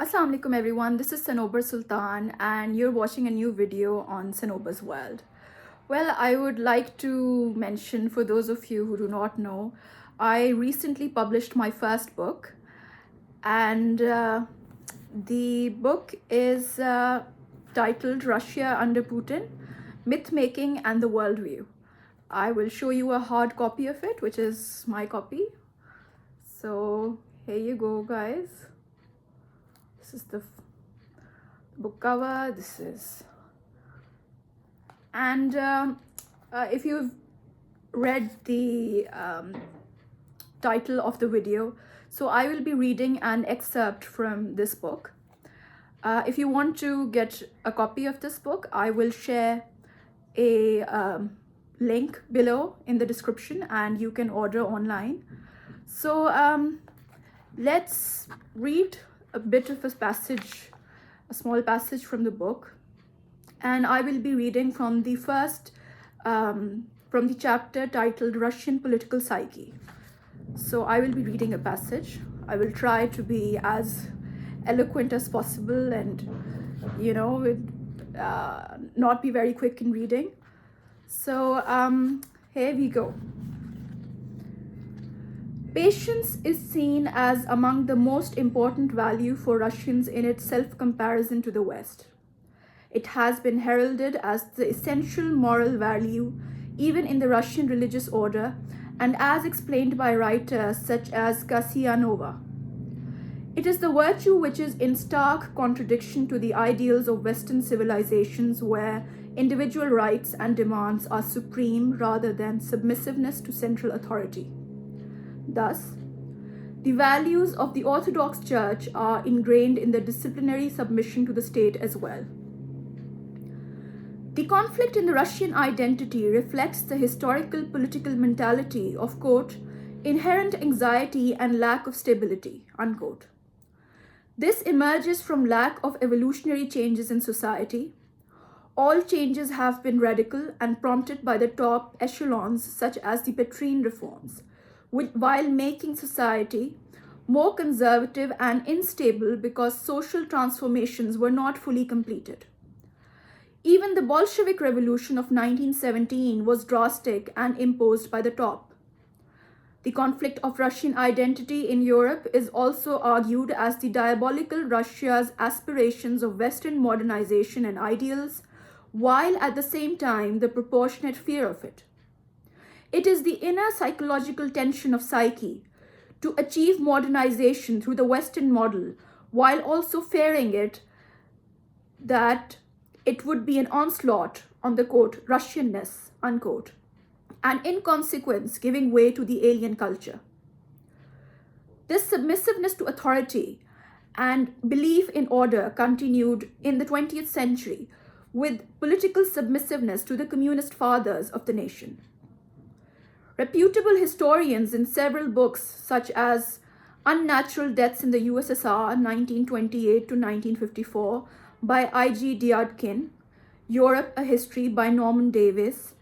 Assalamu alaikum everyone, this is Sanobar Sultan and you're watching a new video on Sanobar's World. Well, I would like to mention, for those of you who do not know, I recently published my first book, and the book is titled Russia Under Putin, Mythmaking and the Worldview. I will show you a hard copy of it, which is my copy. So here you go, guys. This is the book cover. And if you've read the title of the video, so I will be reading an excerpt from this book. If you want to get a copy of this book, I will share a link below in the description and you can order online. So let's read a bit of a passage, a small passage from the book, and I will be reading from the first, from the chapter titled Russian Political Psyche. So I will be reading a passage. I will try to be as eloquent as possible and, not be very quick in reading. So here we go. Patience is seen as among the most important value for Russians in its self-comparison to the West. It has been heralded as the essential moral value even in the Russian religious order and as explained by writers such as Kasyanova. It is the virtue which is in stark contradiction to the ideals of Western civilizations where individual rights and demands are supreme rather than submissiveness to central authority. Thus, the values of the Orthodox Church are ingrained in the disciplinary submission to the state as well. The conflict in the Russian identity reflects the historical political mentality of, quote, inherent anxiety and lack of stability, unquote. This emerges from lack of evolutionary changes in society. All changes have been radical and prompted by the top echelons such as the Petrine reforms, while making society more conservative and unstable because social transformations were not fully completed. Even the Bolshevik Revolution of 1917 was drastic and imposed by the top. The conflict of Russian identity in Europe is also argued as the diabolical Russia's aspirations of Western modernization and ideals, while at the same time the proportionate fear of it. It is the inner psychological tension of psyche to achieve modernization through the Western model while also fearing it that it would be an onslaught on the, quote, Russianness, unquote, and in consequence giving way to the alien culture. This submissiveness to authority and belief in order continued in the 20th century with political submissiveness to the communist fathers of the nation. Reputable historians in several books, such as Unnatural Deaths in the USSR 1928 to 1954 by I.G. Dyadkin, Europe, A History by Norman Davies,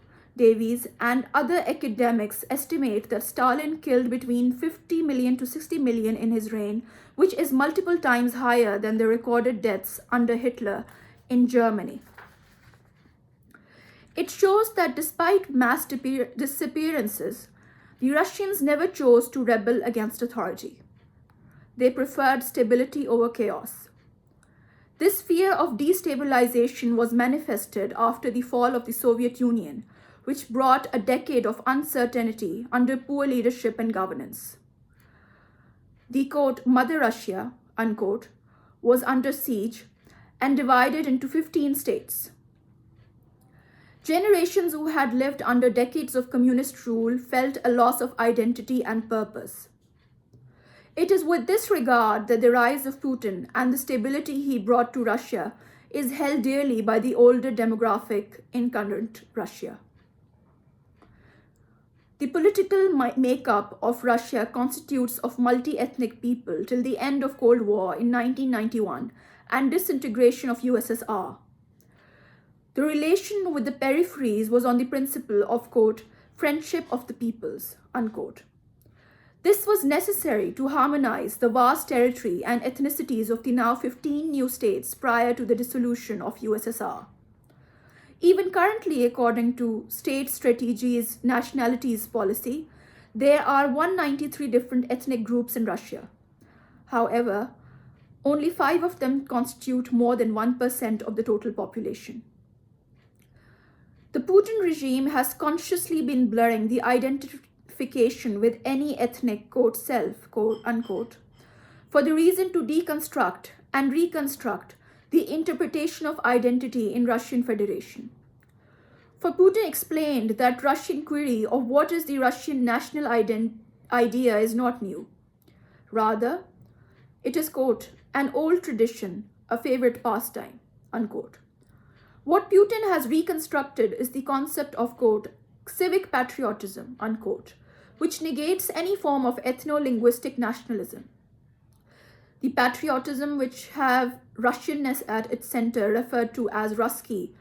and other academics estimate that Stalin killed between 50 million to 60 million in his reign, which is multiple times higher than the recorded deaths under Hitler in Germany. It shows that despite mass disappearances, the Russians never chose to rebel against authority. They preferred stability over chaos. This fear of destabilization was manifested after the fall of the Soviet Union, which brought a decade of uncertainty under poor leadership and governance. The, quote, Mother Russia, unquote, was under siege and divided into 15 states. Generations who had lived under decades of communist rule felt a loss of identity and purpose. It is with this regard that the rise of Putin and the stability he brought to Russia is held dearly by the older demographic in current Russia. The political makeup of Russia constitutes of multi-ethnic people till the end of Cold War in 1991 and disintegration of USSR. The relation with the peripheries was on the principle of, quote, friendship of the peoples, unquote. This was necessary to harmonize the vast territory and ethnicities of the now 15 new states prior to the dissolution of USSR. Even currently, according to State Strategy's nationalities policy, there are 193 different ethnic groups in Russia. However, only 5 of them constitute more than 1% of the total population. The Putin regime has consciously been blurring the identification with any ethnic, quote, self, quote, unquote, for the reason to deconstruct and reconstruct the interpretation of identity in Russian Federation. For Putin explained that Russian query of what is the Russian national idea is not new. Rather, it is, quote, an old tradition, a favorite pastime, unquote. What Putin has reconstructed is the concept of, quote, civic patriotism, unquote, which negates any form of ethno-linguistic nationalism. The patriotism which have Russianness at its center, referred to as Ruski,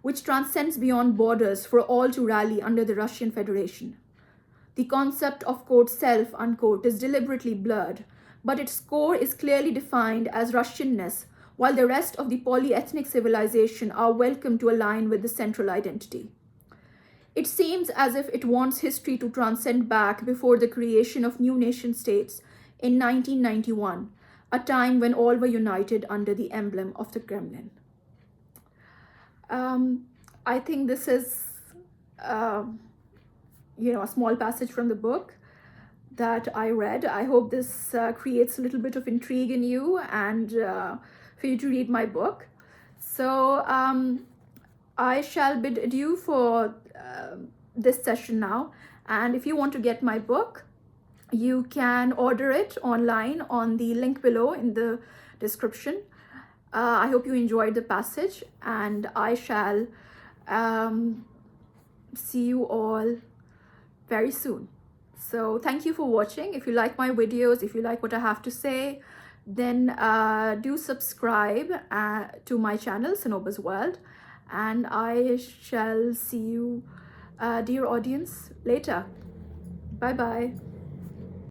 which transcends beyond borders for all to rally under the Russian Federation. The concept of, quote, self, unquote, is deliberately blurred, but its core is clearly defined as Russianness, while the rest of the polyethnic civilization are welcome to align with the central identity. It seems as if it wants history to transcend back before the creation of new nation states in 1991, a time when all were united under the emblem of the Kremlin. I think this is, a small passage from the book that I read. I hope this creates a little bit of intrigue in you and for you to read my book. So I shall bid adieu for this session now. And if you want to get my book, you can order it online on the link below in the description. I hope you enjoyed the passage, and I shall see you all very soon. So thank you for watching. If you like my videos, if you like what I have to say, then do subscribe to my channel, Sanoba's World, and I shall see you, dear audience, later. Bye-bye.